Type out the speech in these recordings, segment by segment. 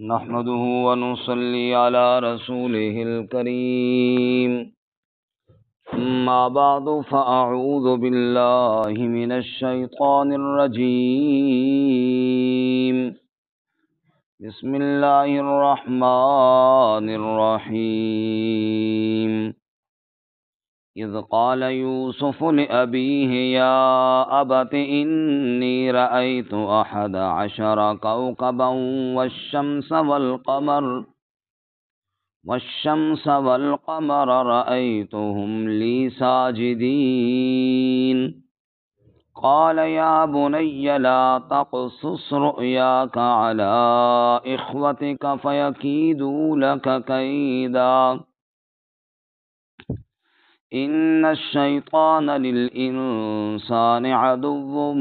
نحمده ونصلي على رسوله الكريم أما بعد فأعوذ بالله من الشيطان الرجيم بسم الله الرحمن الرحيم إذ قال يوسف لأبيه يا أبت إني رأيت 11 كوكبا والشمس والقمر رأيتهم لي ساجدين قال يا بني لا تقصص رؤياك على إخوتك فيكيدوا لك كيدا إن الشيطان للإنسان عدو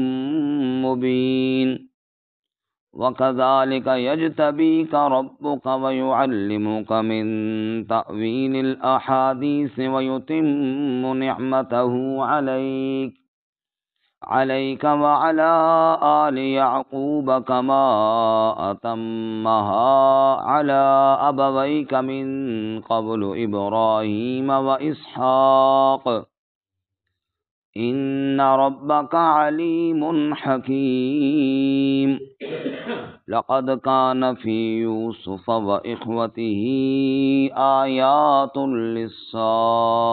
مبين وكذلك يجتبيك ربك ويعلمك من تأويل الأحاديث ويتم نعمته عليك وعلى آل يعقوب كما أتمها على أبويك من قبل إبراهيم وإسحاق إن ربك عليم حكيم لقد كان في يوسف وإخوته آيات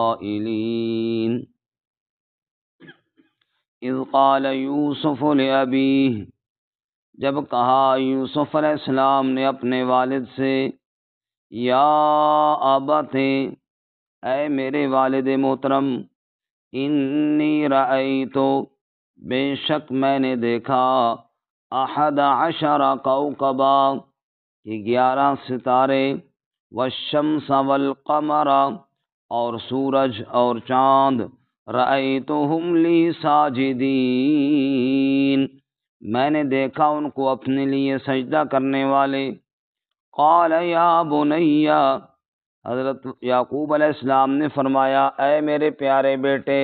للسائلين اذ قال یوسف لأبیہ، جب کہا یوسف علیہ السلام نے اپنے والد سے، یا ابت، اے میرے والد محترم، انی رأیت، بے شک میں نے دیکھا، 11 کوكبا، کہ 11 ستارے، والشمس والقمر، اور سورج اور چاند، رأیتہم لی ساجدین، میں نے دیکھا ان کو اپنے لیے سجدہ کرنے والے۔ قال یا بنی، حضرت یعقوب علیہ السلام نے فرمایا، اے میرے پیارے بیٹے،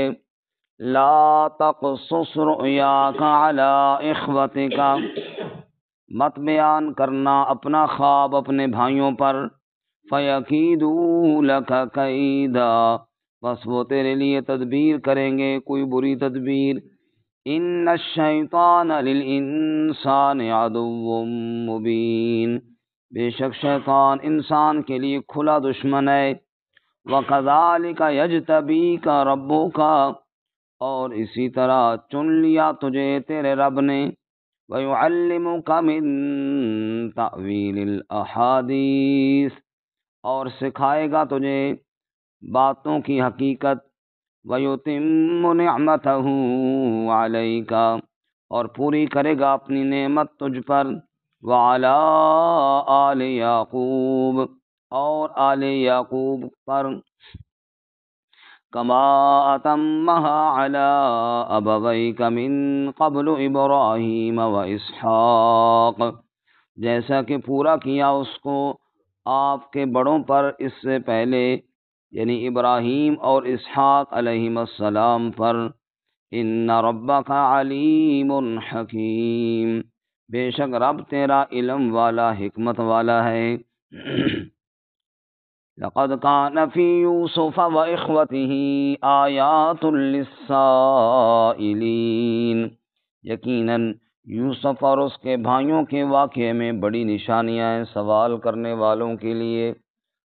لا تقصص رؤیاک علی اخوتک، مت بیان کرنا اپنا خواب اپنے بھائیوں پر، فیکیدوا لک کیدا، بس وہ تیرے لیے تدبیر کریں گے، کوئی بری تدبیر۔ ان الشیطان للانسان عدو مبین، بے شک شیطان انسان کے لیے کھلا دشمن ہے۔ وَكَذَلِكَ يَجْتَبِيكَ رَبُّكَ، اور اسی طرح چن لیا تجھے تیرے رب نے، وَيُعَلِّمُكَ مِن تَأْوِيلِ الْأَحَادِيثِ، اور سکھائے گا تجھے باتوں کی حقیقت، وَيُتِمُّ نِعْمَتَهُ عَلَيْكَ، اور پوری کرے گا اپنی نعمت تجھ پر، وَعَلَىٰ آلِ یعقوب، اور آل یعقوب پر، کما اتمها علی ابویک من قبل ابراہیم و اسحاق، جیسا کہ پورا کیا اس کو آپ کے بڑوں پر اس سے پہلے، یعنی ابراہیم اور اسحاق علیہم السلام پر۔ ان ربک علیم حکیم، بے شک رب تیرا علم والا، حکمت والا ہے۔ لقد كان في يوسف وإخوته آيات للسائلين، یقیناً یوسف اور اس کے بھائیوں کے واقعے میں بڑی نشانیاں ہیں سوال کرنے والوں کے لیے۔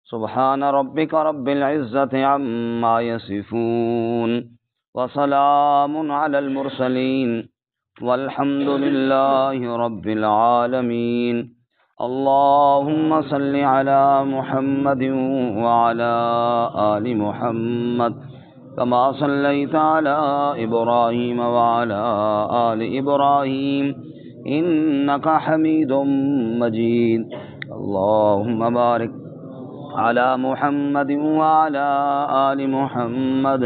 سبحان ربک رب العزت عما یصفون، وسلام علی المرسلین، والحمد للہ رب العالمین۔ اللہم صل علی محمد وعلی آل محمد کما صلیت علی ابراہیم وعلی آل ابراہیم انک حمید مجید۔ اللہم بارک علی محمد وعلی آل محمد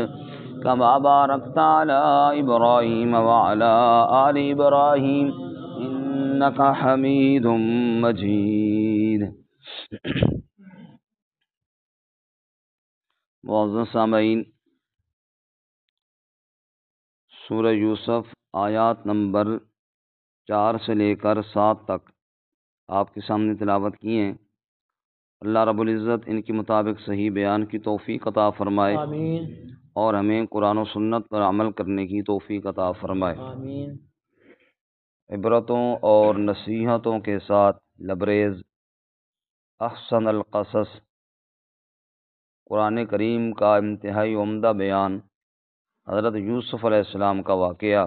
کما بارکت علی ابراہیم وعلی آل ابراہیم انک حمید مجید۔ معزز سامعین، سورہ یوسف آیات نمبر 4 سے لے کر 7 تک آپ کے سامنے تلاوت کی ہیں۔ اللہ رب العزت ان کے مطابق صحیح بیان کی توفیق عطا فرمائے، آمین اور ہمیں قرآن و سنت پر عمل کرنے کی توفیق عطا فرمائے۔ آمین عبرتوں اور نصیحتوں کے ساتھ لبریز احسن القصص قرآن کریم کا انتہائی عمدہ بیان حضرت یوسف علیہ السلام کا واقعہ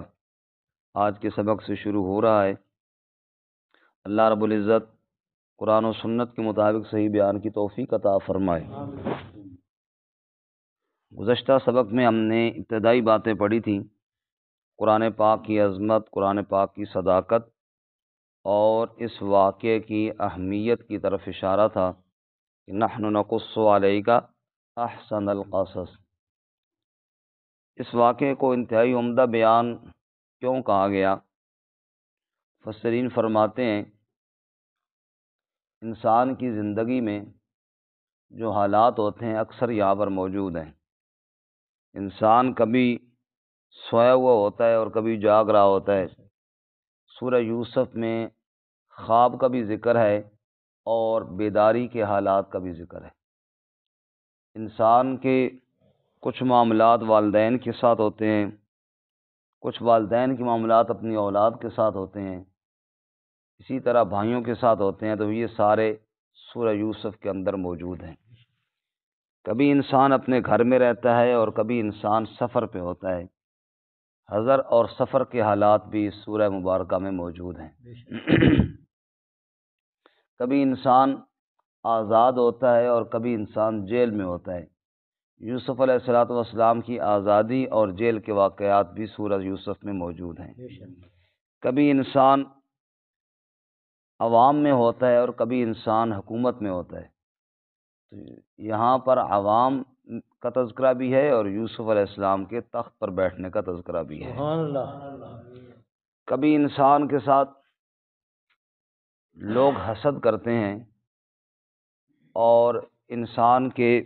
آج کے سبق سے شروع ہو رہا ہے۔ اللہ رب العزت قرآن و سنت کے مطابق صحیح بیان کی توفیق عطا فرمائے۔ گزشتہ سبق میں ہم نے ابتدائی باتیں پڑھی تھیں، قرآن پاک کی عظمت، قرآن پاک کی صداقت اور اس واقعے کی اہمیت کی طرف اشارہ تھا کہ نحن نقص علیک احسن القصص۔ اس واقعے کو انتہائی عمدہ بیان کیوں کہا گیا؟ مفسرین فرماتے ہیں انسان کی زندگی میں جو حالات ہوتے ہیں اکثر یہاں پر موجود ہیں۔ انسان کبھی سویا ہوا ہوتا ہے اور کبھی جاگ رہا ہوتا ہے۔ سورہ یوسف میں خواب کا بھی ذکر ہے اور بیداری کے حالات کا بھی ذکر ہے۔ انسان کے کچھ معاملات والدین کے ساتھ ہوتے ہیں، کچھ والدین کے معاملات اپنی اولاد کے ساتھ ہوتے ہیں، اسی طرح بھائیوں کے ساتھ ہوتے ہیں، تو یہ سارے سورہ یوسف کے اندر موجود ہیں۔ کبھی انسان اپنے گھر میں رہتا ہے اور کبھی انسان سفر پہ ہوتا ہے۔ حضر اور سفر کے حالات بھی اس سورہ مبارکہ میں موجود ہیں۔ کبھی انسان آزاد ہوتا ہے اور کبھی انسان جیل میں ہوتا ہے۔ یوسف علیہ السلام کی آزادی اور جیل کے واقعات بھی سورہ یوسف میں موجود ہیں۔ کبھی انسان عوام میں ہوتا ہے اور کبھی انسان حکومت میں ہوتا ہے۔ تو یہاں پر عوام کا تذکرہ بھی ہے اور یوسف علیہ السلام کے تخت پر بیٹھنے کا تذکرہ بھی ہے۔ سبحان اللہ۔ کبھی انسان کے ساتھ لوگ حسد کرتے ہیں اور انسان کے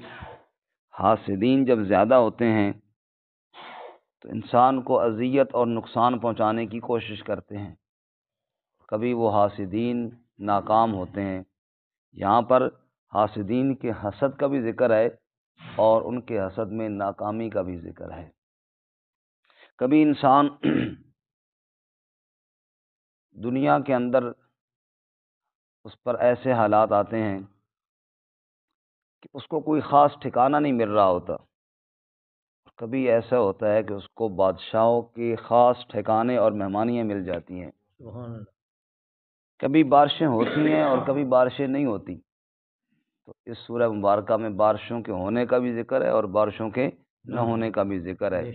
حاسدین جب زیادہ ہوتے ہیں تو انسان کو اذیت اور نقصان پہنچانے کی کوشش کرتے ہیں۔ کبھی وہ حاسدین ناکام ہوتے ہیں۔ یہاں پر حاسدین کے حسد کا بھی ذکر ہے اور ان کے حسد میں ناکامی کا بھی ذکر ہے۔ کبھی انسان دنیا کے اندر اس پر ایسے حالات آتے ہیں کہ اس کو کوئی خاص ٹھکانہ نہیں مل رہا ہوتا۔ کبھی ایسا ہوتا ہے کہ اس کو بادشاہوں کے خاص ٹھکانے اور مہمانیاں مل جاتی ہیں۔ سبحان اللہ۔ کبھی بارشیں ہوتی ہیں اور کبھی بارشیں نہیں ہوتی۔ تو اس سورہ مبارکہ میں بارشوں کے ہونے کا بھی ذکر ہے اور بارشوں کے نہ ہونے کا بھی ذکر ہے۔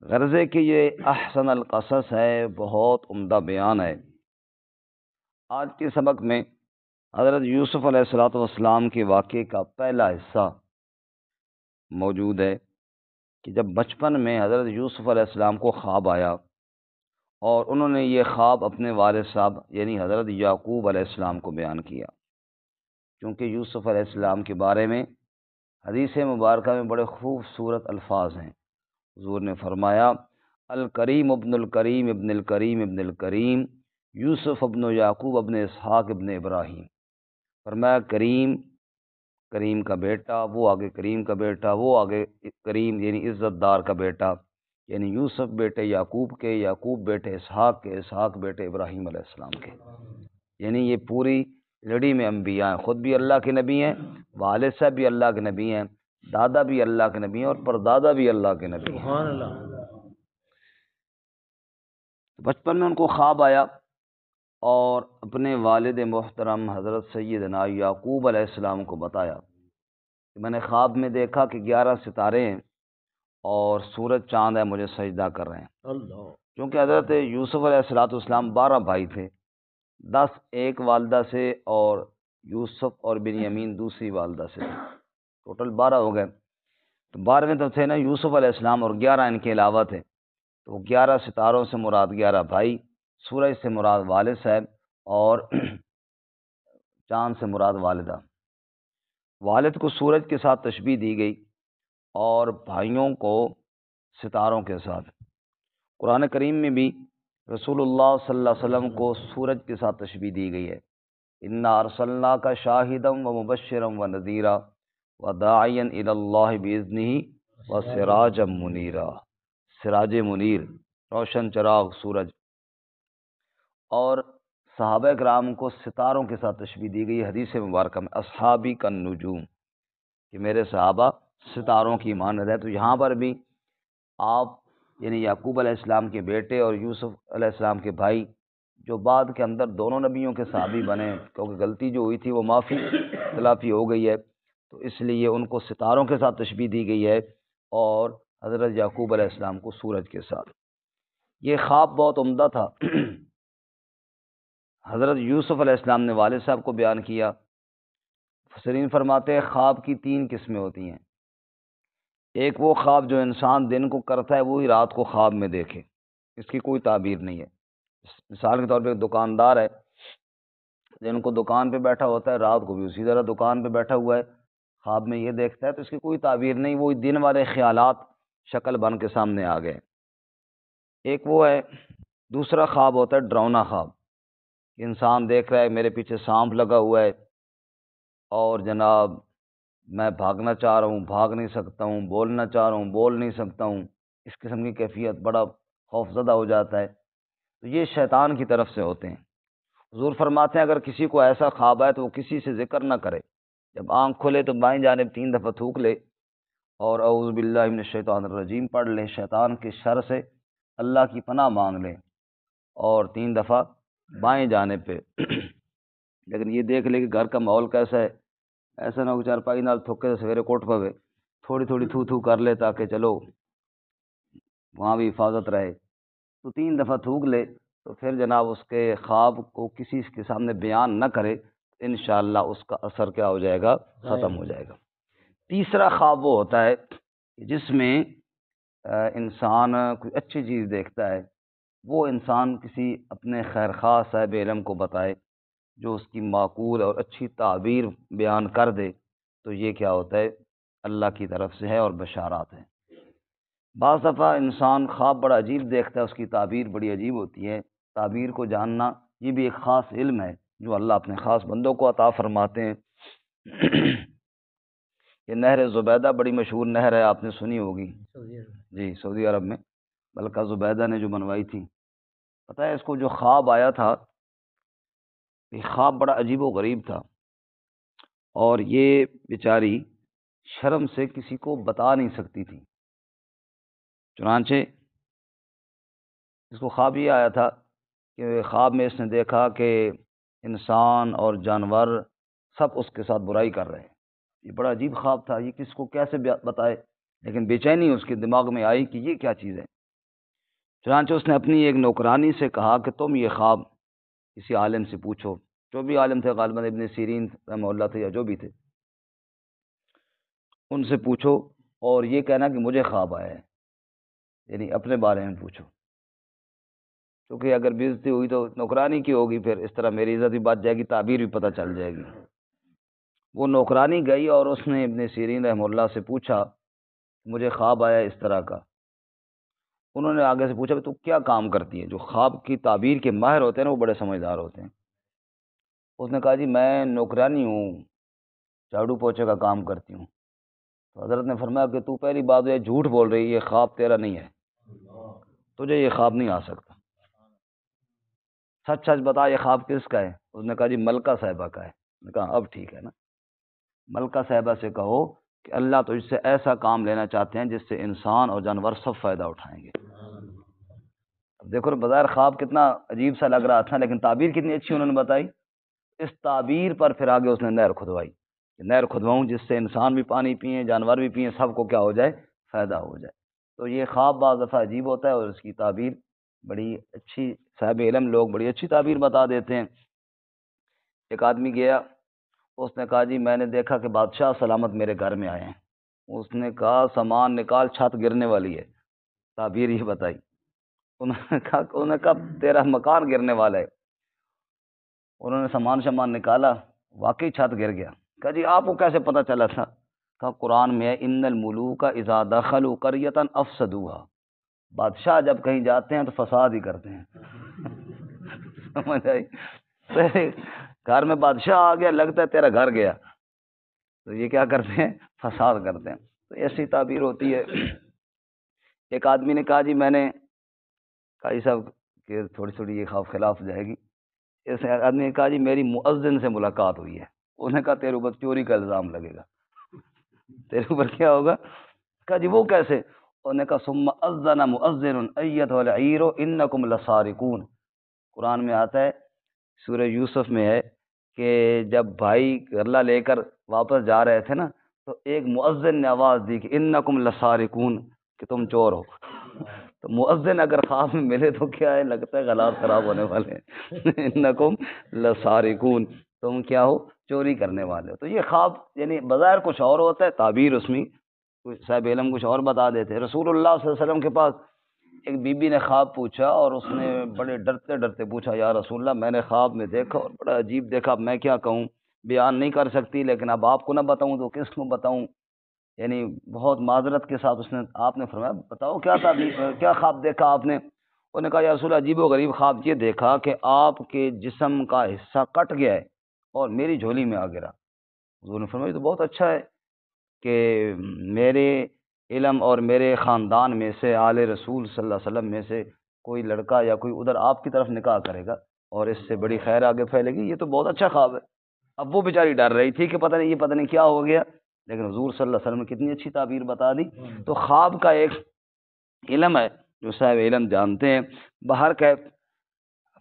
غرض ہے کہ یہ احسن القصص ہے، بہت عمدہ بیان ہے۔ آج کے سبق میں حضرت یوسف علیہ السلام کے واقعے کا پہلا حصہ موجود ہے کہ جب بچپن میں حضرت یوسف علیہ السلام کو خواب آیا اور انہوں نے یہ خواب اپنے والد صاحب یعنی حضرت یعقوب علیہ السلام کو بیان کیا، کیونکہ یوسف علیہ السلام کے بارے میں حدیث مبارکہ میں بڑے خوبصورت الفاظ ہیں۔ حضور نے فرمایا الکریم ابن الکریم ابن الکریم ابن الکریم یوسف ابن یعقوب ابن اسحاق ابن ابراہیم۔ فرمایا کریم، کریم کا بیٹا، وہ آگے کریم کا بیٹا، وہ آگے کریم یعنی عزت دار کا بیٹا، یعنی یوسف بیٹے یعقوب کے، یعقوب بیٹے اسحاق کے، اسحاق بیٹے ابراہیم علیہ السلام کے۔ یعنی یہ پوری لڑی میں انبیاء ہیں، خود بھی اللہ کے نبی ہیں، والد صاحب بھی اللہ کے نبی ہیں، دادا بھی اللہ کے نبی ہیں اور پردادا بھی اللہ کے نبی ہیں۔ سبحان اللہ۔ بچپن میں ان کو خواب آیا اور اپنے والد محترم حضرت سیدنا یعقوب علیہ السلام کو بتایا کہ میں نے خواب میں دیکھا کہ 11 ستارے ہیں اور سورج چاند ہے، مجھے سجدہ کر رہے ہیں۔ اللہ۔ کیونکہ حضرت یوسف علیہ السلام 12 بھائی تھے، 10 ایک والدہ سے اور یوسف اور بنیامین دوسری والدہ سے تھے، ٹوٹل 12 ہو گئے۔ تو 12ویں تو تھے نا یوسف علیہ السلام اور 11 ان کے علاوہ تھے، تو 11 ستاروں سے مراد 11 بھائی، سورج سے مراد والد صاحب اور چاند سے مراد والدہ۔ والد کو سورج کے ساتھ تشبیہ دی گئی اور بھائیوں کو ستاروں کے ساتھ۔ قرآن کریم میں بھی رسول اللہ صلی اللہ علیہ وسلم کو سورج کے ساتھ تشبیہ دی گئی ہے۔ انا ارسلناک شاہدا ومبشرا ونذیرا وداعیا الی اللہ باذنہ وسراجا منیرا، سراج منیر، روشن چراغ سورج۔ اور صحابہ کرام کو ستاروں کے ساتھ تشبیہ دی گئی حدیث مبارکہ میں، اصحابی کالنجوم، کہ میرے صحابہ ستاروں کی مانند ہے۔ تو یہاں پر بھی آپ یعنی یعقوب علیہ السلام کے بیٹے اور یوسف علیہ السلام کے بھائی، جو بعد کے اندر دونوں نبیوں کے صحابی بنے، کیونکہ غلطی جو ہوئی تھی وہ معافی اختلافی ہو گئی ہے، تو اس لیے ان کو ستاروں کے ساتھ تشبیہ دی گئی ہے، اور حضرت یعقوب علیہ السلام کو سورج کے ساتھ۔ یہ خواب بہت عمدہ تھا۔ حضرت یوسف علیہ السلام نے والد صاحب کو بیان کیا۔ مفسرین فرماتے ہیں خواب کی 3 قسمیں ہوتی ہیں۔ ایک وہ خواب جو انسان دن کو کرتا ہے وہی رات کو خواب میں دیکھے، اس کی کوئی تعبیر نہیں ہے۔ مثال کے طور پہ ایک دکاندار ہے، دن کو دکان پہ بیٹھا ہوتا ہے، رات کو بھی اسی طرح دکان پہ بیٹھا ہوا ہے، خواب میں یہ دیکھتا ہے تو اس کی کوئی تعبیر نہیں، وہی دن والے خیالات شکل بن کے سامنے آ گئے۔ ایک وہ ہے، دوسرا خواب ہوتا ہے ڈراؤنا خواب، انسان دیکھ رہا ہے میرے پیچھے سانپ لگا ہوا ہے، اور جناب میں بھاگنا چاہ رہا ہوں، بھاگ نہیں سکتا ہوں، بولنا چاہ رہا ہوں، بول نہیں سکتا ہوں، اس قسم کی کیفیت، بڑا خوف زدہ ہو جاتا ہے۔ تو یہ شیطان کی طرف سے ہوتے ہیں۔ حضور فرماتے ہیں اگر کسی کو ایسا خواب آئے تو وہ کسی سے ذکر نہ کرے، جب آنکھ کھلے تو بائیں جانب 3 دفعہ تھوک لے اور اعوذ باللہ من الشیطان الرجیم پڑھ لے، شیطان کے شر سے اللہ کی پناہ مانگ لے، اور 3 دفعہ بائیں جانب پہ۔ لیکن یہ دیکھ لے کہ گھر کا ماحول کیسا ہے، ایسا نہ ہو چارپائی نال تھوکے سویرے کوٹ پوے، تھوڑی تھوڑی تھو کر لے تاکہ چلو وہاں بھی حفاظت رہے۔ تو 3 دفعہ تھوک لے تو پھر جناب اس کے خواب کو کسی کے سامنے بیان نہ کرے، انشاءاللہ اس کا اثر کیا ہو جائے گا، ختم ہو جائے گا۔ تیسرا خواب وہ ہوتا ہے جس میں انسان کوئی اچھی چیز دیکھتا ہے، وہ انسان کسی اپنے خیرخواہ صاحب علم کو بتائے، جو اس کی معقول اور اچھی تعبیر بیان کر دے، تو یہ کیا ہوتا ہے، اللہ کی طرف سے ہے اور بشارات ہیں۔ بعض دفعہ انسان خواب بڑا عجیب دیکھتا ہے، اس کی تعبیر بڑی عجیب ہوتی ہے۔ تعبیر کو جاننا یہ بھی ایک خاص علم ہے جو اللہ اپنے خاص بندوں کو عطا فرماتے ہیں۔ یہ نہر زبیدہ بڑی مشہور نہر ہے، آپ نے سنی ہوگی، جی سعودی عرب میں، ملکہ زبیدہ نے جو بنوائی تھی۔ پتہ ہے اس کو جو خواب آیا تھا، یہ خواب بڑا عجیب و غریب تھا، اور یہ بیچاری شرم سے کسی کو بتا نہیں سکتی تھی۔ چنانچہ اس کو خواب یہ آیا تھا کہ خواب میں اس نے دیکھا کہ انسان اور جانور سب اس کے ساتھ برائی کر رہے ہیں۔ یہ بڑا عجیب خواب تھا، یہ کس کو کیسے بتائے، لیکن بے چینی اس کے دماغ میں آئی کہ یہ کیا چیز ہے۔ چنانچہ اس نے اپنی ایک نوکرانی سے کہا کہ تم یہ خواب کسی عالم سے پوچھو، جو بھی عالم تھے، غالباً ابن سیرین رحمہ اللہ تھے یا جو بھی تھے، ان سے پوچھو اور یہ کہنا کہ مجھے خواب آیا ہے، یعنی اپنے بارے میں پوچھو، کیونکہ اگر بےعزتی ہوئی تو نوکرانی کی ہوگی، پھر اس طرح میری عزت بھی بچ جائے گی، تعبیر بھی پتہ چل جائے گی۔ وہ نوکرانی گئی اور اس نے ابن سیرین رحمہ اللہ سے پوچھا مجھے خواب آیا اس طرح کا۔ انہوں نے آگے سے پوچھا تو کیا کام کرتی ہے؟ جو خواب کی تعبیر کے ماہر ہوتے ہیں نا، وہ بڑے سمجھدار ہوتے ہیں۔ اس نے کہا جی میں نوکرانی ہوں، جھاڑو پوچھے کا کام کرتی ہوں۔ تو حضرت نے فرمایا کہ تو پہلی بات یہ جھوٹ بول رہی ہے، یہ خواب تیرا نہیں ہے، تجھے یہ خواب نہیں آ سکتا، سچ سچ بتا یہ خواب کس کا ہے؟ اس نے کہا جی ملکہ صاحبہ کا ہے۔ میں نے کہا اب ٹھیک ہے نا، ملکہ صاحبہ سے کہو کہ اللہ تجھ سے ایسا کام لینا چاہتے ہیں جس سے انسان اور جانور سب فائدہ اٹھائیں گے۔ اب دیکھو بظاہر خواب کتنا عجیب سا لگ رہا تھا، لیکن تعبیر کتنی اچھی انہوں نے بتائی۔ اس تعبیر پر پھر آگے اس نے نہر کھدوائی، نہر کھدواؤں جس سے انسان بھی پانی پئیں، جانور بھی پئیں، سب کو کیا ہو جائے، فائدہ ہو جائے۔ تو یہ خواب بعض دفعہ عجیب ہوتا ہے اور اس کی تعبیر بڑی اچھی، صاحب علم لوگ بڑی اچھی تعبیر بتا دیتے ہیں۔ ایک آدمی گیا، اس نے کہا جی میں نے دیکھا کہ بادشاہ سلامت میرے گھر میں آئے ہیں۔ اس نے کہا سامان نکال، چھت گرنے والی ہے۔ تعبیر یہ بتائی۔ انہوں نے کہا تیرا مکان گرنے والا ہے۔ انہوں نے سامان نکالا، واقعی چھت گر گیا۔ کہا جی آپ کو کیسے پتہ چلا تھا؟ کہا قرآن میں ہے ان الملوک اذا دخلوا قریۃ افسدوها، بادشاہ جب کہیں جاتے ہیں تو فساد ہی کرتے ہیں۔ سمجھ آئی؟ گھر میں بادشاہ آ گیا، لگتا ہے تیرا گھر گیا، تو یہ کیا کرتے ہیں؟ فساد کرتے ہیں۔ تو ایسی تعبیر ہوتی ہے۔ ایک آدمی نے کہا جی میں نے قاضی صاحب کہ تھوڑی تھوڑی یہ خوف خلاف ہو جائے گی، اس آدمی نے کہا جی میری مؤذن سے ملاقات ہوئی ہے، انہوں نے کہا تیرے اوپر چوری کا الزام لگے گا، تیرے اوپر کیا ہوگا؟ کہا جی وہ کیسے؟ انہوں نے کہا ثم اذن مؤذن ایتھا العیر انکم لسارقون۔ قرآن میں آتا ہے، سورہ یوسف میں ہے کہ جب بھائی غلہ لے کر واپس جا رہے تھے نا، تو ایک مؤذن نے آواز دی کہ انکم لسارقون، کہ تم چور ہو۔ تو مؤذن اگر خواب میں ملے تو کیا ہے، لگتا ہے حالات خراب ہونے والے ہیں۔ انکم لسارقون، تم کیا ہو؟ چوری کرنے والے ہو۔ تو یہ خواب یعنی بظاہر کچھ اور ہوتا ہے، تعبیر اس میں صاحب علم کچھ اور بتا دیتے ہیں۔ رسول اللہ صلی اللہ علیہ وسلم کے پاس ایک بی بی نے خواب پوچھا، اور اس نے بڑے ڈرتے ڈرتے پوچھا یا رسول اللہ میں نے خواب میں دیکھا اور بڑا عجیب دیکھا، اب میں کیا کہوں، بیان نہیں کر سکتی، لیکن اب آپ کو نہ بتاؤں تو کس کو بتاؤں؟ یعنی بہت معذرت کے ساتھ آپ نے فرمایا بتاؤ کیا تعبیر، کیا خواب دیکھا آپ نے؟ انہوں نے کہا یا رسول اللہ عجیب و غریب خواب یہ دیکھا کہ آپ کے جسم کا حصہ کٹ گیا ہے اور میری جھولی میں آ گرا۔ حضور نے فرمایا یہ تو بہت اچھا ہے کہ میرے علم اور میرے خاندان میں سے آل رسول صلی اللہ علیہ وسلم میں سے کوئی لڑکا یا کوئی ادھر آپ کی طرف نکاح کرے گا اور اس سے بڑی خیر آگے پھیلے گی، یہ تو بہت اچھا خواب ہے۔ اب وہ بیچاری ڈر رہی تھی کہ پتہ نہیں کیا ہو گیا، لیکن حضور صلی اللہ علیہ وسلم نے کتنی اچھی تعبیر بتا دی۔ تو خواب کا ایک علم ہے جو صاحب علم جانتے ہیں۔ باہر کا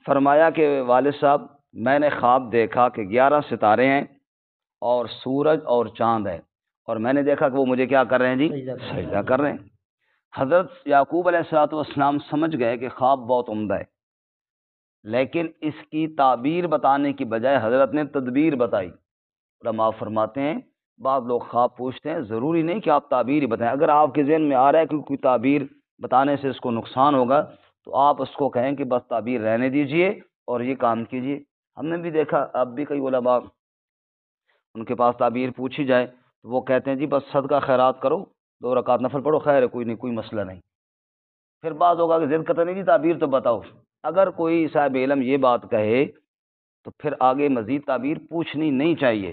فرمایا کہ والد صاحب میں نے خواب دیکھا کہ 11 ستارے ہیں اور سورج اور چاند ہے، اور میں نے دیکھا کہ وہ مجھے کیا کر رہے ہیں جی؟ سجدہ کر رہے ہیں۔ حضرت یعقوب علیہ الصلوۃ والسلام سمجھ گئے کہ خواب بہت عمدہ ہے، لیکن اس کی تعبیر بتانے کی بجائے حضرت نے تدبیر بتائی۔ علماء فرماتے ہیں بعض لوگ خواب پوچھتے ہیں، ضروری نہیں کہ آپ تعبیر ہی بتائیں، اگر آپ کے ذہن میں آ رہا ہے کہ کوئی تعبیر بتانے سے اس کو نقصان ہوگا تو آپ اس کو کہیں کہ بس تعبیر رہنے دیجئے اور یہ کام کیجئے۔ ہم نے بھی دیکھا، اب بھی کئی علماء ان کے پاس تعبیر پوچھی جائے تو وہ کہتے ہیں جی بس صدقہ خیرات کرو، 2 رکعت نفل پڑھو، خیر ہے، کوئی نہیں، کوئی مسئلہ نہیں۔ پھر بعض ہوگا کہ ضد کرتے نہیں جی تعبیر تو بتاؤ۔ اگر کوئی صاحب علم یہ بات کہے تو پھر آگے مزید تعبیر پوچھنی نہیں چاہیے،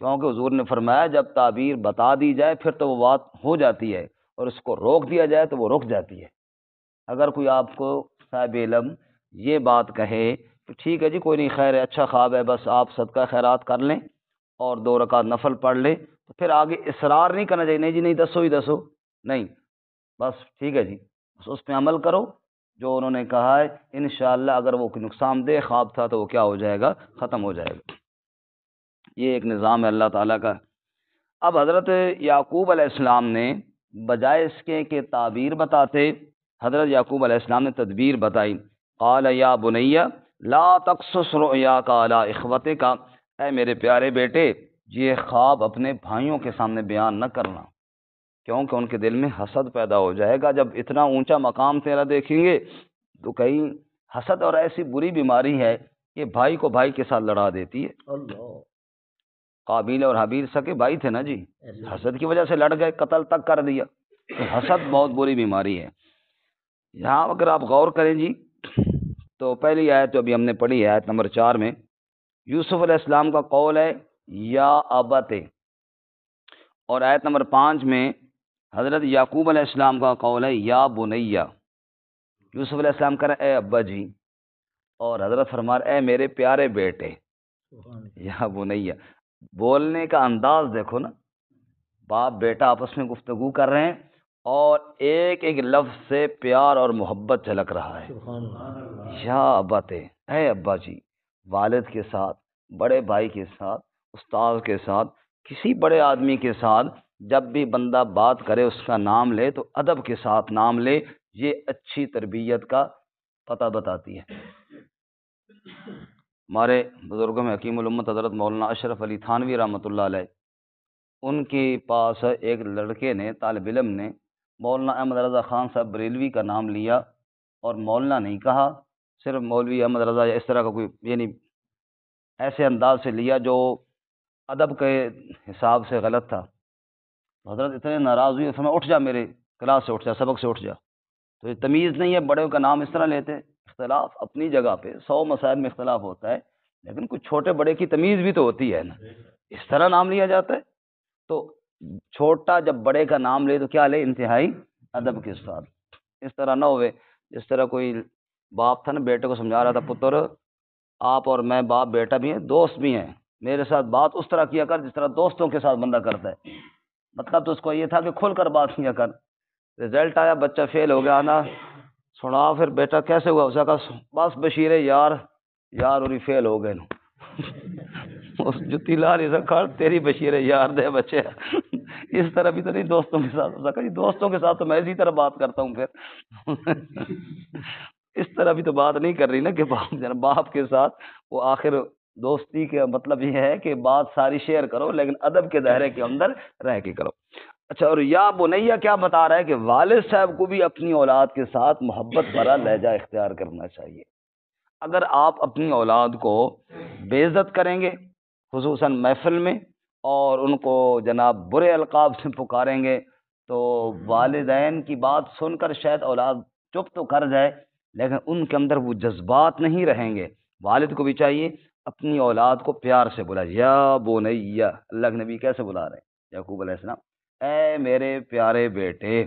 کیونکہ حضور نے فرمایا جب تعبیر بتا دی جائے پھر تو وہ بات ہو جاتی ہے، اور اس کو روک دیا جائے تو وہ رک جاتی ہے۔ اگر کوئی آپ کو صاحب علم یہ بات کہے تو ٹھیک ہے جی کوئی نہیں، خیر ہے، اچھا خواب ہے، بس آپ صدقہ خیرات کر لیں اور 2 رکعت نفل پڑھ لیں، تو پھر آگے اصرار نہیں کرنا چاہیے، نہیں جی نہیں دسو ہی دسو، نہیں، بس ٹھیک ہے جی، بس اس پہ عمل کرو جو انہوں نے کہا ہے، انشاءاللہ اگر وہ کوئی نقصان دہ خواب تھا تو وہ کیا ہو جائے گا؟ ختم ہو جائے گا۔ یہ ایک نظام ہے اللہ تعالیٰ کا۔ اب حضرت یعقوب علیہ السلام نے بجائے اس کے کہ تعبیر بتاتے، حضرت یعقوب علیہ السلام نے تدبیر بتائی۔ قال یا بنی لا تقصص رؤیاک علی اخوتک، اے میرے پیارے بیٹے یہ خواب اپنے بھائیوں کے سامنے بیان نہ کرنا، کیونکہ ان کے دل میں حسد پیدا ہو جائے گا۔ جب اتنا اونچا مقام تیرا دیکھیں گے تو کہیں حسد اور ایسی بری بیماری ہے کہ بھائی کو بھائی کے ساتھ لڑا دیتی ہے۔ قابیل اور حابیل سکے بھائی تھے نا جی، حسد کی وجہ سے لڑ گئے، قتل تک کر دیا۔ تو حسد بہت بری بیماری ہے۔ یہاں اگر آپ غور کریں جی تو پہلی آیت جو ابھی ہم نے پڑھی ہے آیت نمبر 4 میں، یوسف علیہ السلام کا قول ہے یا ابت، اور آیت نمبر 5 میں حضرت یعقوب علیہ السلام کا قول ہے یا بنیا۔ یوسف علیہ السلام کہہ رہے اے ابا جی، اور حضرت فرما رہے اے میرے پیارے بیٹے، یا بنیا۔ بولنے کا انداز دیکھو نا، باپ بیٹا آپس میں گفتگو کر رہے ہیں اور ایک ایک لفظ سے پیار اور محبت جھلک رہا ہے۔ یا ابت، اے ابا جی، والد کے ساتھ، بڑے بھائی کے ساتھ، استاد کے ساتھ، کسی بڑے آدمی کے ساتھ جب بھی بندہ بات کرے اس کا نام لے تو ادب کے ساتھ نام لے، یہ اچھی تربیت کا پتہ بتاتی ہے۔ ہمارے بزرگوں میں حکیم الامت حضرت مولانا اشرف علی تھانوی رحمۃ اللہ علیہ، ان کے پاس ایک لڑکے نے، طالب علم نے، مولانا احمد رضا خان صاحب بریلوی کا نام لیا اور مولانا نہیں کہا، صرف مولوی احمد رضا یا اس طرح کا کوئی، یعنی ایسے انداز سے لیا جو ادب کے حساب سے غلط تھا۔ حضرت اتنے ناراض ہوئے، فرمایا اٹھ جا، میرے کلاس سے اٹھ جا، سبق سے اٹھ جا۔ تو یہ تمیز نہیں ہے، بڑوں کا نام اس طرح لیتے۔ اختلاف اپنی جگہ پہ، 100 مسائل میں اختلاف ہوتا ہے، لیکن کچھ چھوٹے بڑے کی تمیز بھی تو ہوتی ہے نا، اس طرح نام لیا جاتا ہے. تو چھوٹا جب بڑے کا نام لے تو کیا لے؟ انتہائی ادب کے ساتھ. اس طرح نہ ہوئے جس طرح کوئی باپ تھا نا، بیٹے کو سمجھا رہا تھا، پتر آپ اور میں باپ بیٹا بھی ہیں، دوست بھی ہیں، میرے ساتھ بات اس طرح کیا کر جس طرح دوستوں کے ساتھ بندہ کرتا ہے. مطلب تو اس کو یہ تھا کہ کھل کر بات کیا کر. رزلٹ آیا بچہ فیل ہو گیا نا، سنا پھر بیٹا کیسے ہوا؟ اسے کہا بس بشیر یار اور فیل ہو گئے. اس جتی لا نہیں سکا تیری بشیر یار دے بچے. اس طرح بھی تو نہیں دوستوں کے ساتھ ہو سکا. دوستوں کے ساتھ تو میں اسی طرح بات کرتا ہوں. پھر اس طرح بھی تو بات نہیں کر رہی نا کہ باپ کے ساتھ وہ آخر دوستی کا مطلب یہ ہے کہ بات ساری شیئر کرو لیکن ادب کے دائرے کے اندر رہ کے کرو. اچھا، اور یا بنیا کیا بتا رہا ہے کہ والد صاحب کو بھی اپنی اولاد کے ساتھ محبت بھرا لہجہ اختیار کرنا چاہیے. اگر آپ اپنی اولاد کو بے عزت کریں گے خصوصاً محفل میں اور ان کو جناب برے القاب سے پکاریں گے تو والدین کی بات سن کر شاید اولاد چپ تو کر جائے لیکن ان کے اندر وہ جذبات نہیں رہیں گے. والد کو بھی چاہیے اپنی اولاد کو پیار سے بلا. یا بنیا، اللہ کے نبی کیسے بلا رہے ہیں یعقوب علیہ السلام، اے میرے پیارے بیٹے.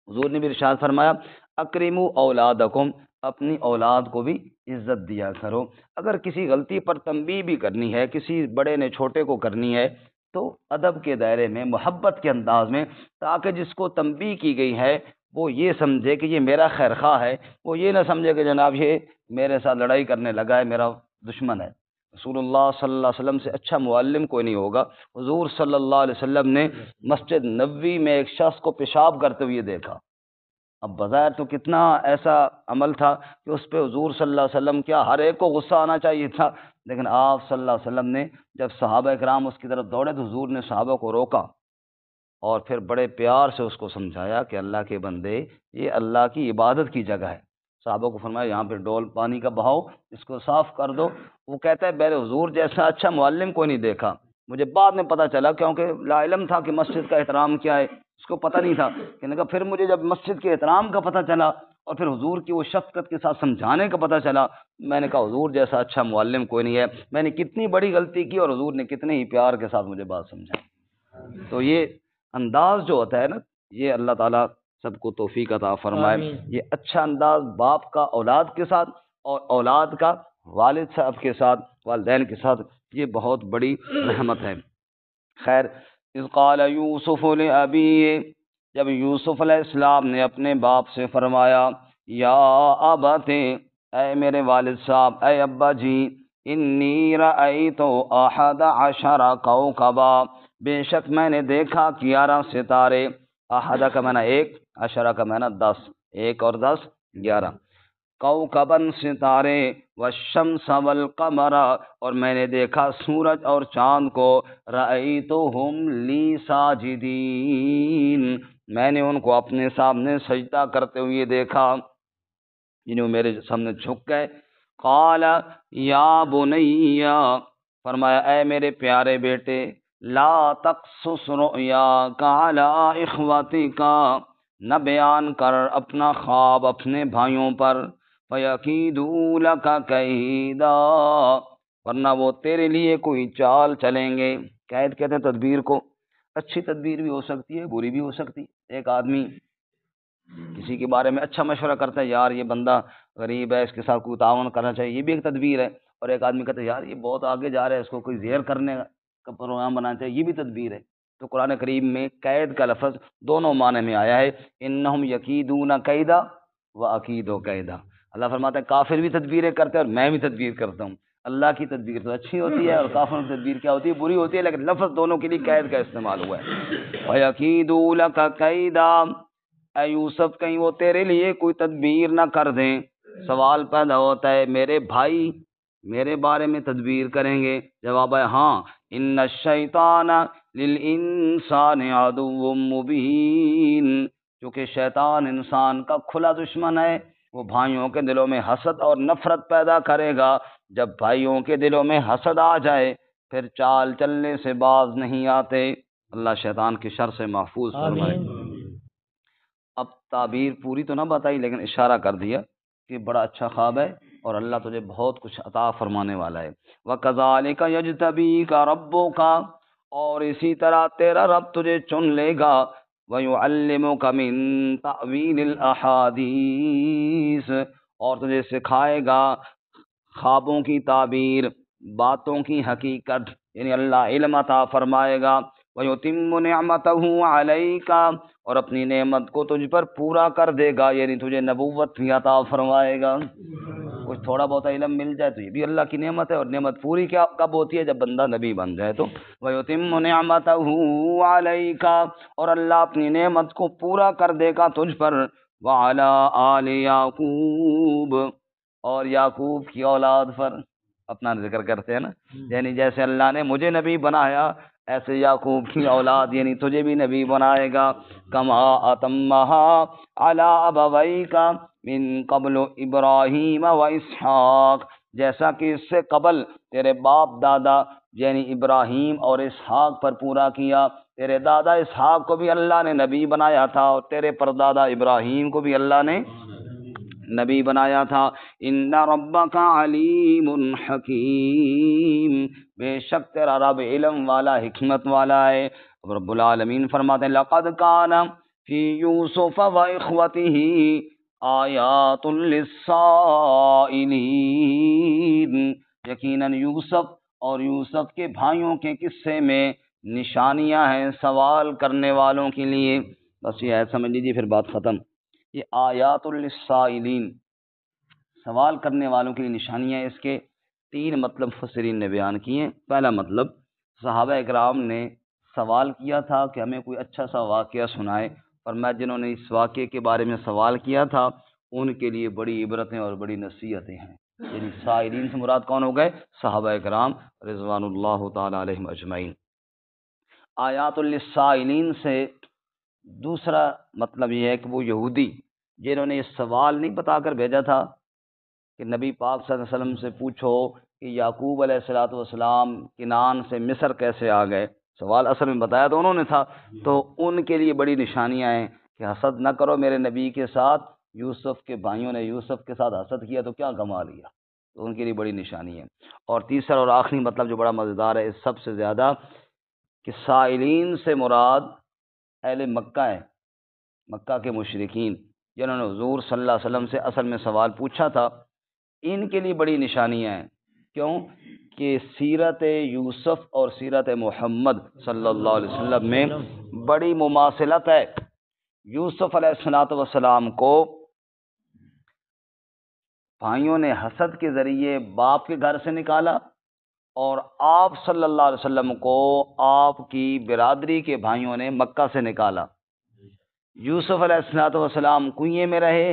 حضور نے بھی ارشاد فرمایا اکرموا اولادکم، اپنی اولاد کو بھی عزت دیا کرو. اگر کسی غلطی پر تنبیہ بھی کرنی ہے، کسی بڑے نے چھوٹے کو کرنی ہے تو ادب کے دائرے میں محبت کے انداز میں، تاکہ جس کو تنبیہ کی گئی ہے وہ یہ سمجھے کہ یہ میرا خیر خواہ ہے، وہ یہ نہ سمجھے کہ جناب یہ میرے ساتھ لڑائی کرنے لگا ہے، میرا دشمن ہے. رسول اللہ صلی اللہ علیہ وسلم سے اچھا معلم کوئی نہیں ہوگا. حضور صلی اللہ علیہ وسلم نے مسجد نبوی میں ایک شخص کو پیشاب کرتے ہوئے دیکھا. اب بظاہر تو کتنا ایسا عمل تھا کہ اس پہ حضور صلی اللہ علیہ وسلم کیا ہر ایک کو غصہ آنا چاہیے تھا، لیکن آپ صلی اللہ علیہ وسلم نے جب صحابہ کرام اس کی طرف دوڑے تو حضور نے صحابہ کو روکا اور پھر بڑے پیار سے اس کو سمجھایا کہ اللہ کے بندے یہ اللہ کی عبادت کی جگہ ہے. صحابہ کو فرمایا یہاں پہ ڈول پانی کا بہاؤ، اس کو صاف کر دو. وہ کہتا ہے میرے حضور جیسا اچھا معلم کوئی نہیں دیکھا. مجھے بعد میں پتہ چلا کیونکہ لا علم تھا کہ مسجد کا احترام کیا ہے، اس کو پتہ نہیں تھا. کہنے کا پھر مجھے جب مسجد کے احترام کا پتہ چلا اور پھر حضور کی وہ شفقت کے ساتھ سمجھانے کا پتہ چلا، میں نے کہا حضور جیسا اچھا معلم کوئی نہیں ہے. میں نے کتنی بڑی غلطی کی اور حضور نے کتنے ہی پیار کے ساتھ مجھے بات سمجھائی. تو یہ انداز جو ہوتا ہے نا، یہ اللہ تعالیٰ سب کو توفیق عطا فرمائے. یہ اچھا انداز باپ کا اولاد کے ساتھ اور اولاد کا والد صاحب کے ساتھ، والدین کے ساتھ، یہ بہت بڑی رحمت ہے. خیر، اذ قال یوسف لابیہ، جب یوسف علیہ السلام نے اپنے باپ سے فرمایا یا ابت، اے میرے والد صاحب، اے ابا جی، انی رأیت احد عشر کوکبا، بے شک میں نے دیکھا 11 ستارے. احدہ کا معنی ایک، عشرہ کا معنی 10، ایک اور 10 11. کوکبن ستارے، والشمس والقمر، اور میں نے دیکھا سورج اور چاند کو. رأیتہم لی ساجدین، میں نے ان کو اپنے سامنے سجدہ کرتے ہوئے دیکھا، یعنی وہ میرے سامنے جھک گئے. قال یا بنیا، فرمایا اے میرے پیارے بیٹے، لا تقصص رؤیاک علی اخوتک، نہ بیان کر اپنا خواب اپنے بھائیوں پر. فیکیدوا لک کیدا، ورنہ وہ تیرے لیے کوئی چال چلیں گے. قید کہتے ہیں تدبیر کو. اچھی تدبیر بھی ہو سکتی ہے، بری بھی ہو سکتی ہے. ایک آدمی کسی کے بارے میں اچھا مشورہ کرتا ہے، یار یہ بندہ غریب ہے، اس کے ساتھ کوئی تعاون کرنا چاہیے، یہ بھی ایک تدبیر ہے. اور ایک آدمی کہتا ہے یار یہ بہت آگے جا رہا ہے، اس کو کوئی زیر کرنے کا پروگرام بنانا چاہیے، یہ بھی تدبیر ہے. تو قرآن کریم میں قید کا لفظ دونوں معنی میں آیا ہے. انہم یکیدون کیدا واکید کیدا. اللہ فرماتا ہے کافر بھی تدبیریں کرتے ہیں اور میں بھی تدبیر کرتا ہوں. اللہ کی تدبیر تو اچھی ہوتی ہے اور کافروں کی تدبیر کیا ہوتی ہے؟ بری ہوتی ہے، لیکن لفظ دونوں کے لیے قید کا استعمال ہوا ہے. وَيَكِيدُوا لَكَ كَيْدًا، اے یوسف کہیں وہ تیرے لیے کوئی تدبیر نہ کر دیں. سوال پیدا ہوتا ہے میرے بھائی میرے بارے میں تدبیر کریں گے؟ جواب ہے ہاں. ان الشیطان للانسان عدو مبین، کیونکہ شیطان انسان کا کھلا دشمن ہے. وہ بھائیوں کے دلوں میں حسد اور نفرت پیدا کرے گا. جب بھائیوں کے دلوں میں حسد آ جائے پھر چال چلنے سے باز نہیں آتے. اللہ شیطان کی شر سے محفوظ فرمائے. اب تعبیر پوری تو نہ بتائی لیکن اشارہ کر دیا کہ بڑا اچھا خواب ہے اور اللہ تجھے بہت کچھ عطا فرمانے والا ہے۔ وَكَذَلِكَ يَجْتَبِيكَ رَبُّكَ، اور اسی طرح تیرا رب تجھے چن لے گا، وَيُعَلِّمُكَ مِن تَأْوِيلِ الْأَحَادِيثِ، اور تجھے سکھائے گا خوابوں کی تعبیر، باتوں کی حقیقت، یعنی اللہ علم عطا فرمائے گا۔ وَيُتِمُّ نِعْمَتَهُ عَلَيْكَ، اور اپنی نعمت کو تجھ پر پورا کر دے گا، یعنی تجھے نبوت بھی عطا فرمائے گا۔ کچھ تھوڑا بہت علم مل جائے تو یہ بھی اللہ کی نعمت ہے، اور نعمت پوری کیا کب ہوتی ہے؟ جب بندہ نبی بن جائے تو۔ وَيُتِمُّ نِعْمَتَهُ عَلَيْكَ، اور اللہ اپنی نعمت کو پورا کر دے گا تجھ پر۔ وَعَلَىٰ آلِ یعقوب، اور یعقوب کی اولاد پر، اپنا ذکر کرتے ہیں نا، یعنی جیسے اللہ نے مجھے نبی بنایا ایسے یعقوب کی اولاد یعنی تجھے بھی نبی بنائے گا۔ کما اتمہا علی ابویک من قبل ابراہیم و اسحاق، جیسا کہ اس سے قبل تیرے باپ دادا یعنی ابراہیم اور اسحاق پر پورا کیا۔ تیرے دادا اسحاق کو بھی اللہ نے نبی بنایا تھا، اور تیرے پردادا ابراہیم کو بھی اللہ نے نبی بنایا تھا۔ ان ربک علیم حکیم، بے شک تیرا رب علم والا حکمت والا ہے۔ اب رب العالمین فرماتے ہیں لقد کان فی یوسف و اخوتہ آیات للسائلین، یقیناً یوسف اور یوسف کے بھائیوں کے قصے میں نشانیاں ہیں سوال کرنے والوں کے لیے۔ بس یہ ہے، سمجھ لیجیے پھر بات ختم۔ یہ آیات للسائلین، سوال کرنے والوں کے لیے نشانیاں، اس کے 3 مطلب مفسرین نے بیان کیے۔ پہلا مطلب، صحابہ اکرام نے سوال کیا تھا کہ ہمیں کوئی اچھا سا واقعہ سنائے، اور میں جنہوں نے اس واقعے کے بارے میں سوال کیا تھا ان کے لیے بڑی عبرتیں اور بڑی نصیحتیں ہیں۔ یعنی سائلین سے مراد کون ہو گئے؟ صحابہ اکرام رضوان اللہ تعالی علیہم اجمعین۔ آیات للسائلین سے دوسرا مطلب یہ ہے کہ وہ یہودی جنہوں نے یہ سوال نہیں بتا کر بھیجا تھا کہ نبی پاک صلی اللہ علیہ وسلم سے پوچھو کہ یعقوب علیہ السلام کنعان سے مصر کیسے آ گئے، سوال اصل میں بتایا تو انہوں نے تھا، تو ان کے لیے بڑی نشانیاں ہیں کہ حسد نہ کرو میرے نبی کے ساتھ، یوسف کے بھائیوں نے یوسف کے ساتھ حسد کیا تو کیا کما لیا، تو ان کے لیے بڑی نشانی ہے۔ اور تیسرا اور آخری مطلب جو بڑا مزیدار ہے اس سب سے زیادہ، کہ سائلین سے مراد اہل مکہ ہے، مکہ کے مشرکین جنہوں نے حضور صلی اللہ علیہ وسلم سے اصل میں سوال پوچھا تھا، ان کے لیے بڑی نشانیاں ہیں۔ کیوں کہ سیرت یوسف اور سیرت محمد صلی اللہ علیہ وسلم میں بڑی مماثلت ہے۔ یوسف علیہ السلام کو بھائیوں نے حسد کے ذریعے باپ کے گھر سے نکالا، اور آپ صلی اللہ علیہ وسلم کو آپ کی برادری کے بھائیوں نے مکہ سے نکالا۔ یوسف علیہ السلام کنویں میں رہے،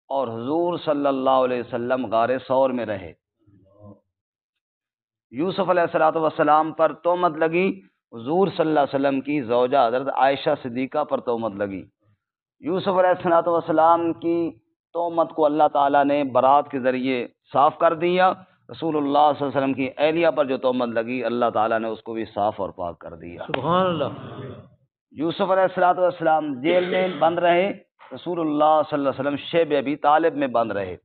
اور حضور صلی اللہ علیہ وسلم غار ثور میں رہے۔ یوسف علیہ السلام پر تہمت لگی، حضور صلی اللہ علیہ وسلم کی زوجہ حضرت عائشہ صدیقہ پر تہمت لگی۔ یوسف علیہ السلام کی تہمت کو اللہ تعالیٰ نے برات کے ذریعے صاف کر دیا۔ رسول اللہ صلی اللہ علیہ وسلم کی اہلیہ پر جو تہمت لگی اللہ تعالیٰ نے اس کو بھی صاف اور پاک کر دیا۔ سبحان اللہ۔ یوسف علیہ السلام جیل میں بند رہے، رسول اللہ صلی اللہ علیہ وسلم شیب ابی طالب میں بند رہے۔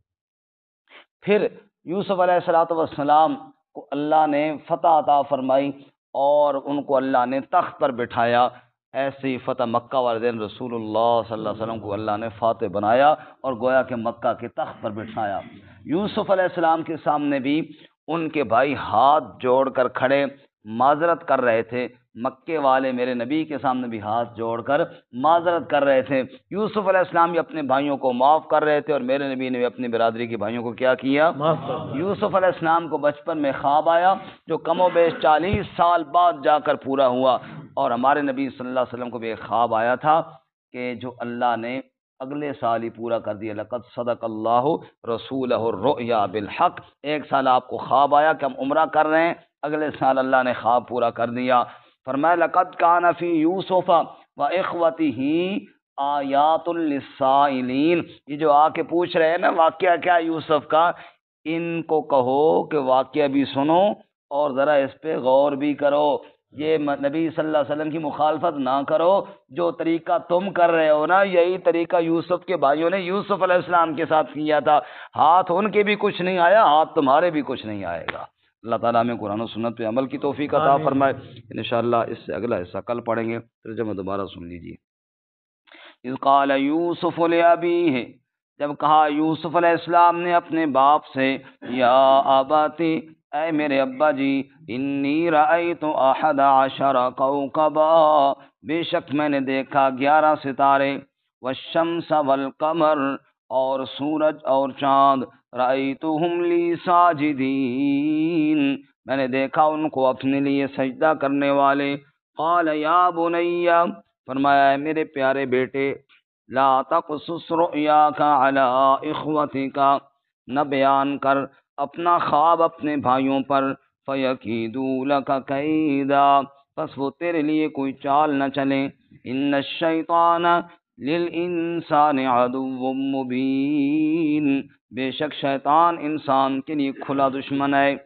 پھر یوسف علیہ السلام کو اللہ نے فتح عطا فرمائی، اور ان کو اللہ نے تخت پر بٹھایا۔ ایسی فتح مکہ والے دن رسول اللہ صلی اللہ علیہ وسلم کو اللہ نے فاتح بنایا، اور گویا کہ مکہ کے تخت پر بٹھایا۔ یوسف علیہ السلام کے سامنے بھی ان کے بھائی ہاتھ جوڑ کر کھڑے معذرت کر رہے تھے، مکے والے میرے نبی کے سامنے بھی ہاتھ جوڑ کر معذرت کر رہے تھے۔ یوسف علیہ السلام بھی اپنے بھائیوں کو معاف کر رہے تھے، اور میرے نبی نے بھی اپنی برادری کے بھائیوں کو کیا کیا؟ معاف کر۔ یوسف علیہ السلام کو بچپن میں خواب آیا جو کم و بیش 40 سال بعد جا کر پورا ہوا، اور ہمارے نبی صلی اللہ علیہ وسلم کو بھی ایک خواب آیا تھا کہ جو اللہ نے اگلے سال ہی پورا کر دیا۔ لقد صدق اللہ رسولہ الرؤیا بالحق، ایک سال آپ کو خواب آیا کہ ہم عمرہ کر رہے ہیں، اگلے سال اللہ نے خواب پورا کر دیا۔ فرمایا لقد کان فی یوسف و اخوتہ آیات للسائلین، یہ جو آ کے پوچھ رہے ہیں نا واقعہ کیا یوسف کا، ان کو کہو کہ واقعہ بھی سنو اور ذرا اس پہ غور بھی کرو۔ یہ نبی صلی اللہ علیہ وسلم کی مخالفت نہ کرو، جو طریقہ تم کر رہے ہو نا یہی طریقہ یوسف کے بھائیوں نے یوسف علیہ السلام کے ساتھ کیا تھا، ہاتھ ان کے بھی کچھ نہیں آیا، ہاتھ تمہارے بھی کچھ نہیں آئے گا۔ اللہ تعالیٰ ہمیں قرآن و سنت پہ عمل کی توفیق عطا فرمائے۔ انشاءاللہ اس سے اگلا حصہ کل پڑھیں گے، ترجمہ دوبارہ سن لیجیے۔ اذ قال یوسف لابیہ، جب کہا یوسف علیہ السلام نے اپنے باپ سے، یا اباتی، اے میرے ابا جی، انی رأیت احد عشر کوکبا، بے شک میں نے دیکھا 11 ستارے، والشمس والقمر، اور سورج اور چاند، رأیتہم لی ساجدین، میں نے دیکھا ان کو اپنے لیے سجدہ کرنے والے۔ قال یا بنی، فرمایا ہے میرے پیارے بیٹے، لا تقصص رؤیاک علی اخوتک، نہ بیان کر اپنا خواب اپنے بھائیوں پر، فیکیدوا لک کیدا، پس وہ تیرے لیے کوئی چال نہ چلیں، ان الشیطان للانسان عدو مبین، بے شک شیطان انسان کے لیے کھلا دشمن ہے۔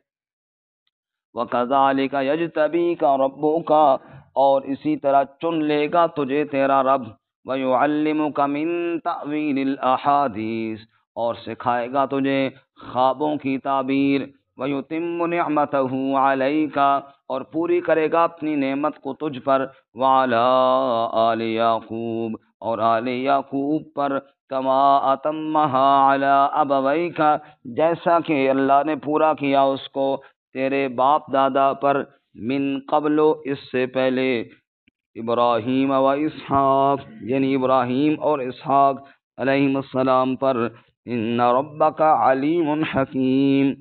وَكَذَلِكَ يَجْتَبِيكَ رَبُّكَ، اور اسی طرح چن لے گا تجھے تیرا رب، وَيُعَلِّمُكَ مِن تَأْوِيلِ الْأَحَادِيثِ، اور سکھائے گا تجھے خوابوں کی تعبیر، وَيُتِمُّ نِعْمَتَهُ عَلَيْكَ، اور پوری کرے گا اپنی نعمت کو تجھ پر، وَعَلَىٰ آلِ یعقوب، اور آل یعقوب پر، کما اتمها علی ابویک، جیسا کہ اللہ نے پورا کیا اس کو تیرے باپ دادا پر، من قبل، اس سے پہلے، ابراہیم و اسحاق، یعنی ابراہیم اور اسحاق علیہم السلام پر، ان ربک علیم حکیم،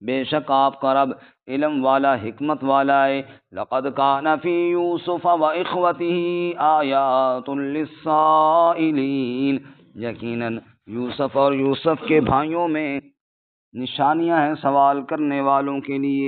بے شک آپ کا رب علم والا حکمت والا ہے۔ لقد کان فی یوسف و اخوتہ آیات للسائلین، یقیناً یوسف اور یوسف کے بھائیوں میں نشانیاں ہیں سوال کرنے والوں کے لیے۔